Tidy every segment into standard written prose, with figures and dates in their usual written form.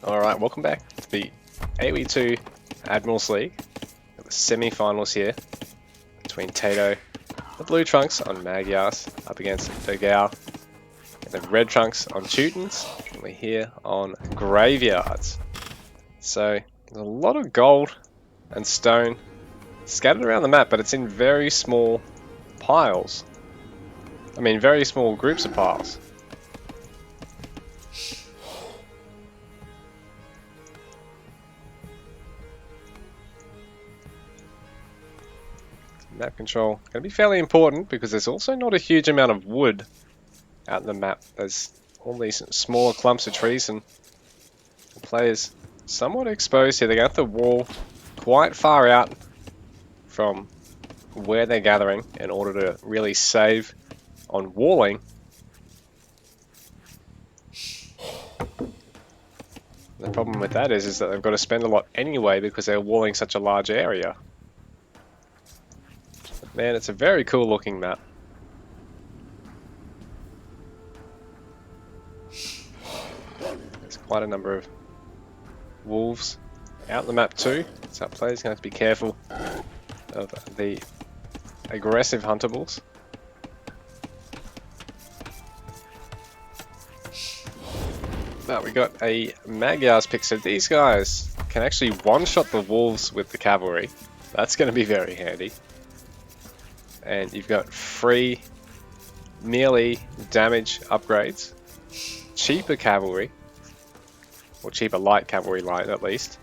Alright, welcome back to the AoE2 Admirals League. The semi-finals here between TaToH, the blue trunks on Magyars, up against Dogao, and the red trunks on Teutons, and we're here on Graveyards. So, there's a lot of gold and stone scattered around the map, but it's in very small piles. I mean, very small groups of piles. Map control going to be fairly important because there's also not a huge amount of wood out in the map. There's all these smaller clumps of trees and the players somewhat exposed here. They got the wall quite far out from where they're gathering in order to really save on walling. The problem with that is that they've got to spend a lot anyway because they're walling such a large area. Man, it's a very cool looking map. There's quite a number of wolves out in the map too, so players are going to have to be careful of the aggressive huntables. But we got a Magyars pick, so these guys can actually one-shot the wolves with the cavalry. That's going to be very handy. And you've got free melee damage upgrades, cheaper cavalry, or cheaper light cavalry line at least,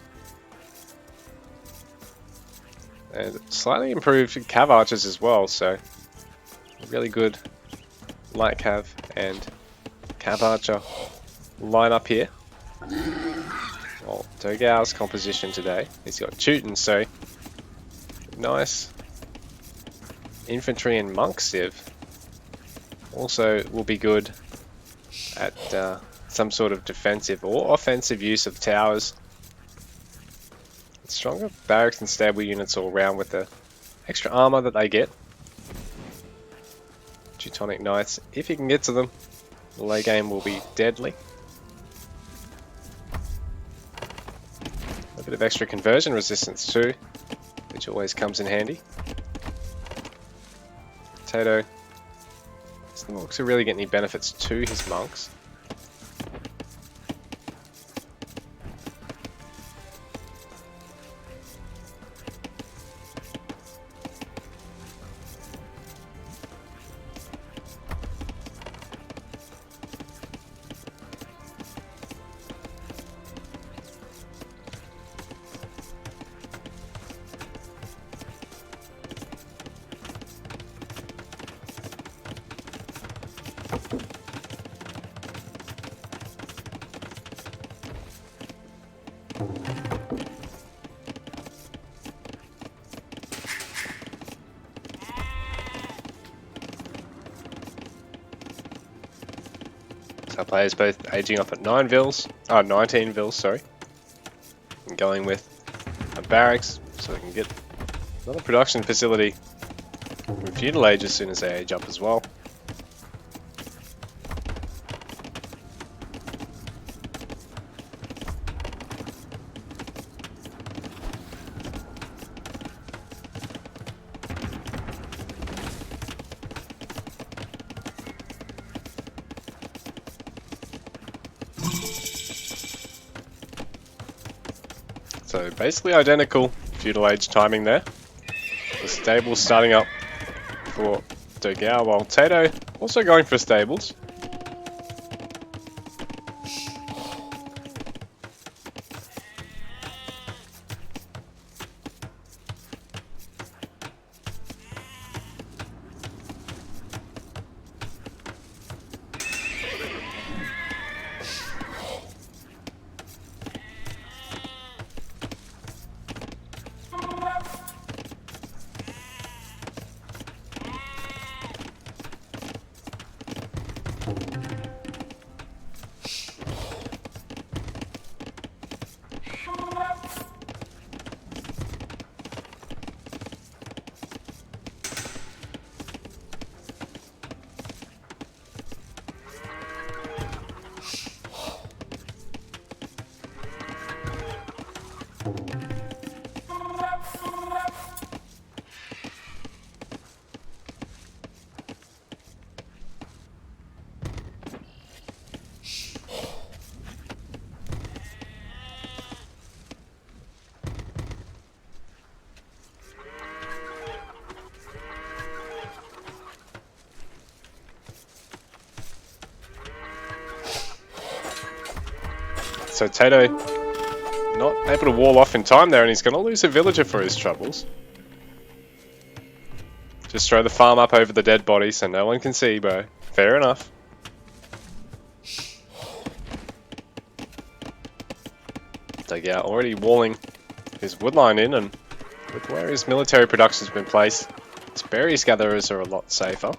and slightly improved cav archers as well, so really good light cav and cav archer line up here. Well, Dogao's composition today, he's got Teutons, so nice infantry and monk civ. Also will be good at some sort of defensive or offensive use of towers. Stronger barracks and stable units all around with the extra armor that they get. Teutonic Knights, if you can get to them, the late game will be deadly. A bit of extra conversion resistance too, which always comes in handy. TaToH doesn't look to really get any benefits to his monks. So players both aging up at 19 vils, sorry. And going with a barracks so they can get another production facility with feudal age as soon as they age up as well. So basically identical feudal age timing there. The stables starting up for Dogao while TaToH also going for stables. So TaToH not able to wall off in time there, and he's going to lose a villager for his troubles. Just throw the farm up over the dead body so no one can see, bro. Fair enough. Dogao already walling his woodline in, and with where his military production's been placed, his berries gatherers are a lot safer.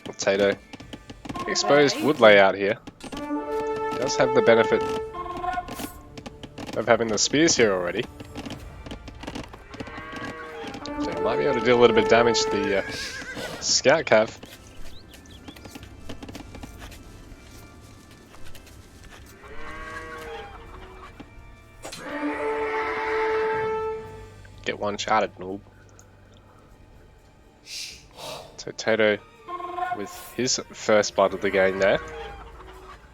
TaToH exposed wood layout here. Does have the benefit of having the spears here already. So he might be able to do a little bit of damage to the scout cav. Get one shotted, noob. So TaToH with his first blood of the game there.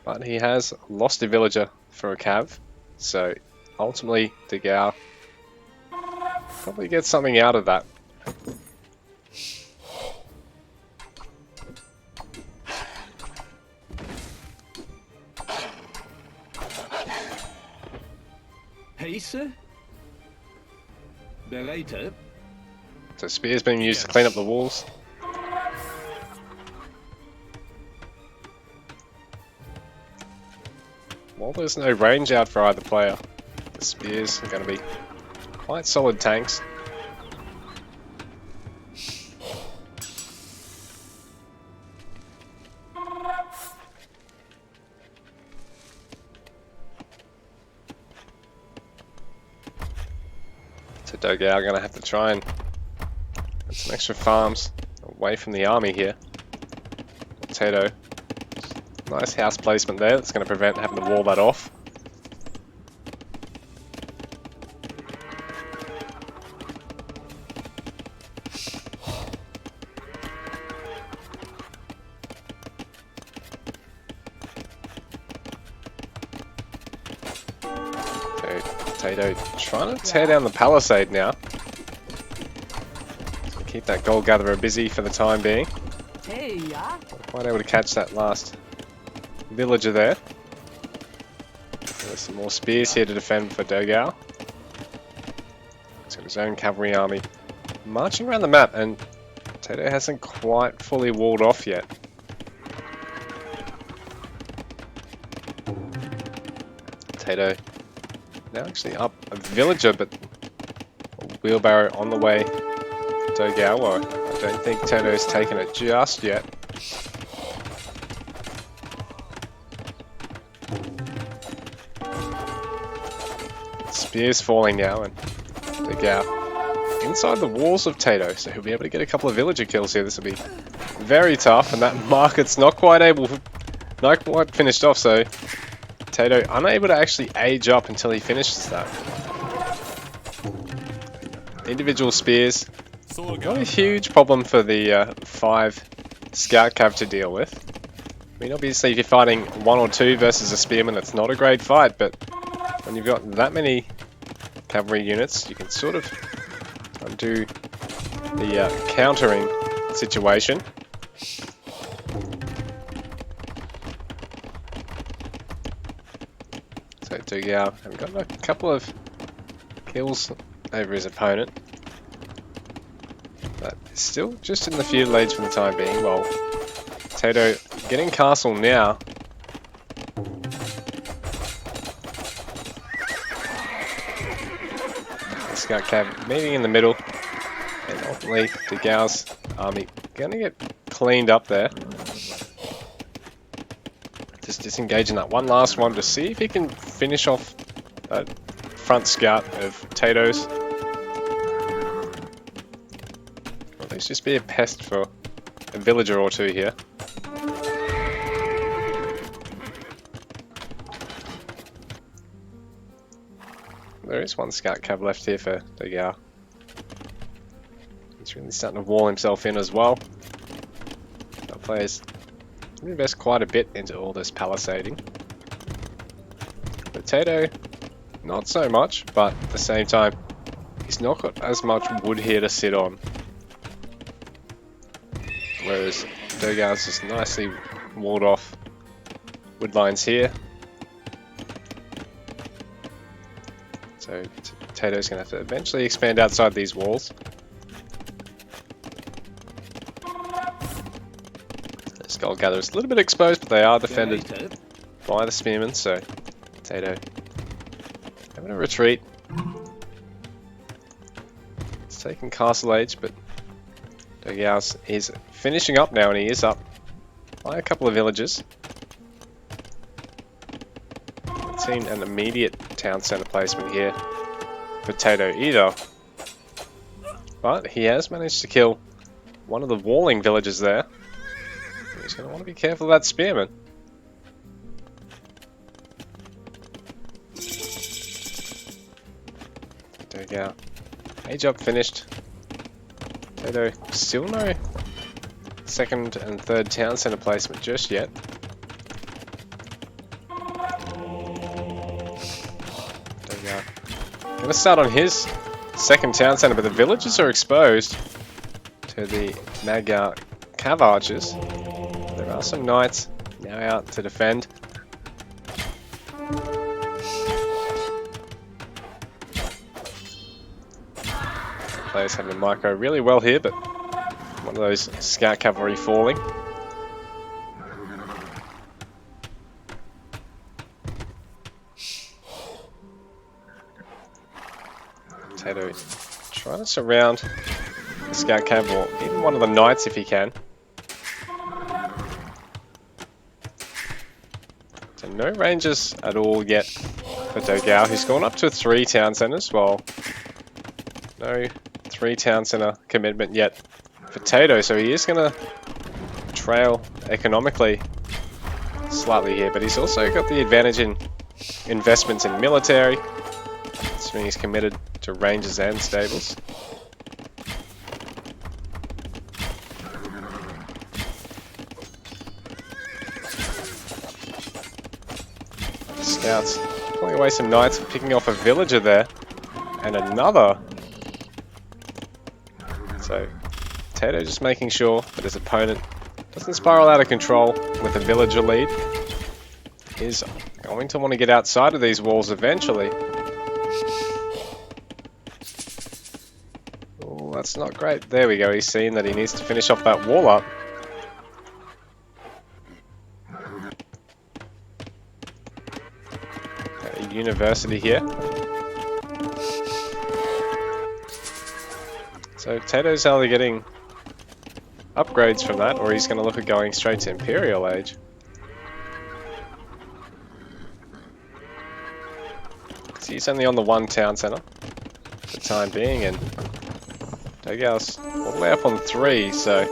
But he has lost a villager for a cav. So ultimately Dogao probably gets something out of that. Pace? Bereite? So spears being used to clean up the walls. While there's no range out for either player, the spears are going to be quite solid tanks. So Dogao going to have to try and get some extra farms away from the army here. TaToH, nice house placement there. That's going to prevent having to wall that off. TaToH trying to tear down the palisade now. So keep that gold gatherer busy for the time being. Not quite able to catch that last villager there. There's some more spears here to defend for Dogao. He's got his own cavalry army marching around the map, and TaToH hasn't quite fully walled off yet. TaToH now actually up a villager, but a wheelbarrow on the way to Dogao. I don't think TaToH's taken it just yet. Spears falling now, and Dogao inside the walls of TaToH, so he'll be able to get a couple of villager kills here. This will be very tough, and that market's not quite finished off, so TaToH unable to actually age up until he finishes that. Individual spears, not a huge problem for the 5 scout cav to deal with. I mean, obviously if you're fighting 1 or 2 versus a spearman, that's not a great fight, but when you've got that many cavalry units, you can sort of do the countering situation. So Dogao have got a couple of kills over his opponent, but still just in the feud leads for the time being. While TaToH getting castle now. The scout cav meeting in the middle, and ultimately Dogao's army gonna get cleaned up there. Just disengaging that one last one to see if he can finish off that front scout of TaToH's. Or at least just be a pest for a villager or 2 here. there is one scout cav left here for Dogao. He's really starting to wall himself in as well. Our players invest quite a bit into all this palisading. But TaToH, not so much, but at the same time, he's not got as much wood here to sit on. Whereas Dogao's just nicely walled off wood lines here. So TaToH's going to have to eventually expand outside these walls. Skull Gatherers a little bit exposed, but they are defended by the Spearmen, so TaToH having a retreat. It's taking Castle Age, but Dogao is finishing up now, and he is up by a couple of villages. Not seen an immediate town centre placement here for TaToH either, but he has managed to kill one of the walling villages there. He's going to want to be careful of that Spearman. Dogao. Age up finished. TaToH still no second and third town centre placement just yet. Dogao going to start on his second town centre, but the villages are exposed to the Magyar Cav Archers. There are some knights now out to defend. Players having a micro really well here, but one of those scout cavalry falling. TaToH trying to surround the scout cav, or even one of the knights if he can. So no rangers at all yet for Dogao, who's gone up to 3 town centres, while no 3 town centre commitment yet for TaToH, so he is going to trail economically slightly here, but he's also got the advantage in investments in military, so he's committed to rangers and stables. Scouts pulling away some knights, picking off a villager there, and another. So TaToH just making sure that his opponent doesn't spiral out of control with a villager lead. He's going to want to get outside of these walls eventually. Oh, that's not great. There we go, he's seen that he needs to finish off that wall up. A university here. So TaToH's either getting upgrades from that, or he's going to look at going straight to Imperial Age. Because he's only on the 1 town centre for the time being, and Dogao's all the way up on 3, so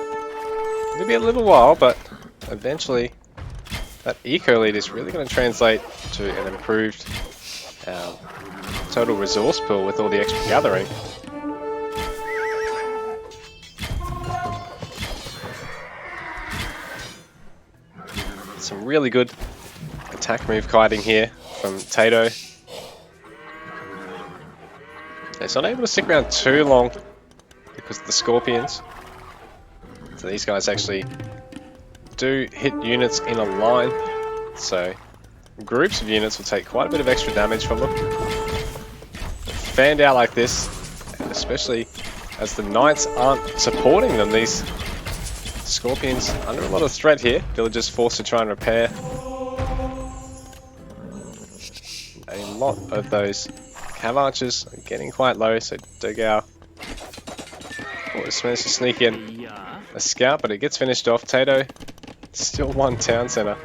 it'll be a little while, but eventually that eco lead is really going to translate to an improved total resource pool with all the extra gathering. Some really good attack move kiting here from TaToH. He's not able to stick around too long because of the Scorpions. So these guys actually do hit units in a line, so groups of units will take quite a bit of extra damage from them. Fanned out like this, and especially as the knights aren't supporting them, these Scorpions under a lot of threat here. Villagers forced to try and repair. A lot of those Cav Archers are getting quite low, so Dogao just managed to sneak in a scout, but it gets finished off. TaToH still 1 town centre.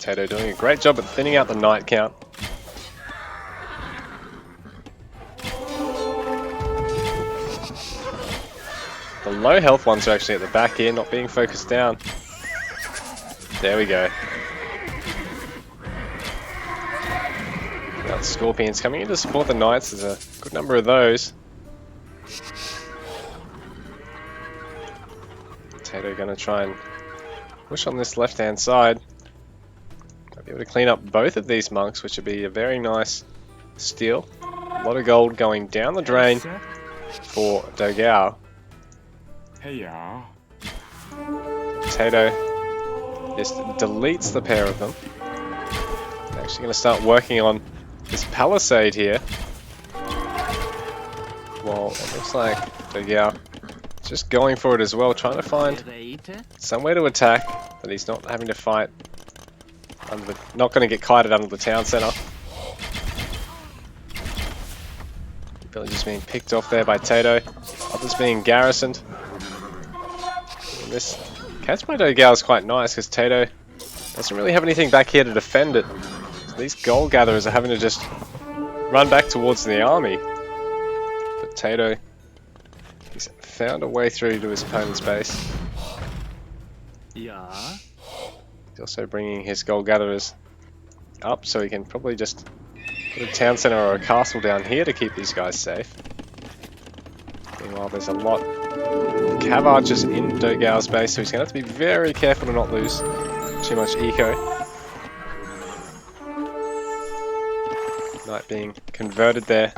TaToH doing a great job at thinning out the knight count. The low health ones are actually at the back here, not being focused down. There we go. Now the Scorpions coming in to support the Knights. There's a good number of those. TaToH going to try and push on this left-hand side. Might be able to clean up both of these monks, which would be a very nice steal. A lot of gold going down the drain for Dogao. TaToH just deletes the pair of them. They're actually going to start working on this palisade here. Well, it looks like Dogao is just going for it as well, trying to find somewhere to attack that he's not having to fight. Not going to get kited under the town centre. Villages being picked off there by TaToH. Others being garrisoned. And this catch by Dogao is quite nice because TaToH doesn't really have anything back here to defend it. So these gold gatherers are having to just run back towards the army. But TaToH, he's found a way through to his opponent's base. Yeah. He's also bringing his gold gatherers up so he can probably just put a town centre or a castle down here to keep these guys safe. Meanwhile, there's a lot of cav archers in Dogao's base, so he's going to have to be very careful to not lose too much eco. Knight being converted there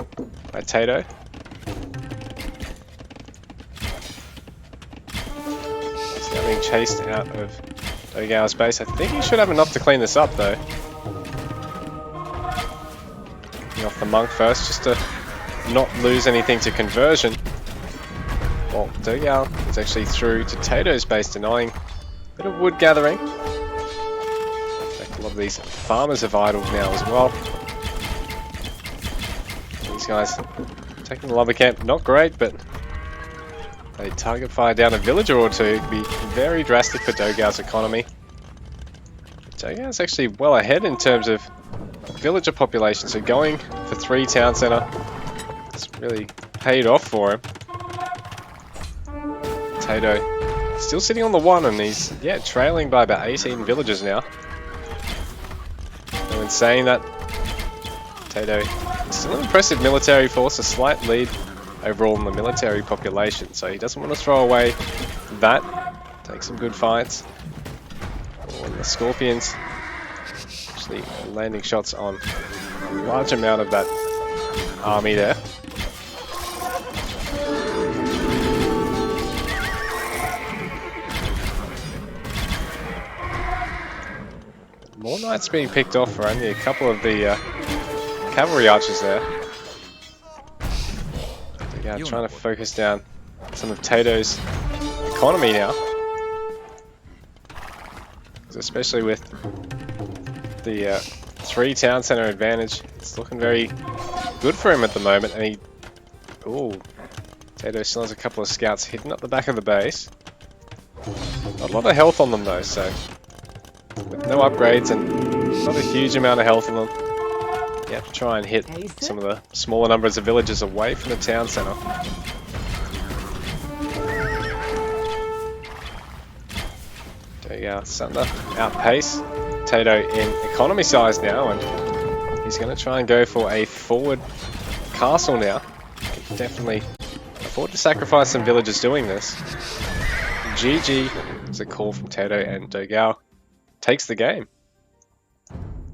by TaToH. He's now being chased out of Dogao's base. I think he should have enough to clean this up though. Taking off the monk first just to not lose anything to conversion. Well, Dogao is actually through to TaToH's base, denying a bit of wood gathering. In fact, a lot of these farmers have idled now as well. These guys taking the lumber camp, not great, but they target fire down a villager or two. It could be very drastic for Dogao's economy. Dogao's actually well ahead in terms of villager population, so going for 3 town centre, it's really paid off for him. TaToH still sitting on the 1, and he's trailing by about 18 villagers now. So in saying that, TaToH is still an impressive military force, a slight lead overall in the military population, so he doesn't want to throw away that. Take some good fights. Oh, and the Scorpions actually landing shots on a large amount of that army there. More knights being picked off for only a couple of the cavalry archers there. Dogao trying to focus down some of TaToH's economy now. Especially with the 3 town centre advantage, it's looking very good for him at the moment. And TaToH still has a couple of scouts hidden up the back of the base. Not a lot of health on them though, so with no upgrades and not a huge amount of health on them, you have to try and hit some of the smaller numbers of villagers away from the town centre. Dogao starting to outpace TaToH in economy size now, and he's going to try and go for a forward castle now. He can definitely afford to sacrifice some villagers doing this. GG is a call from TaToH, and Dogao takes the game.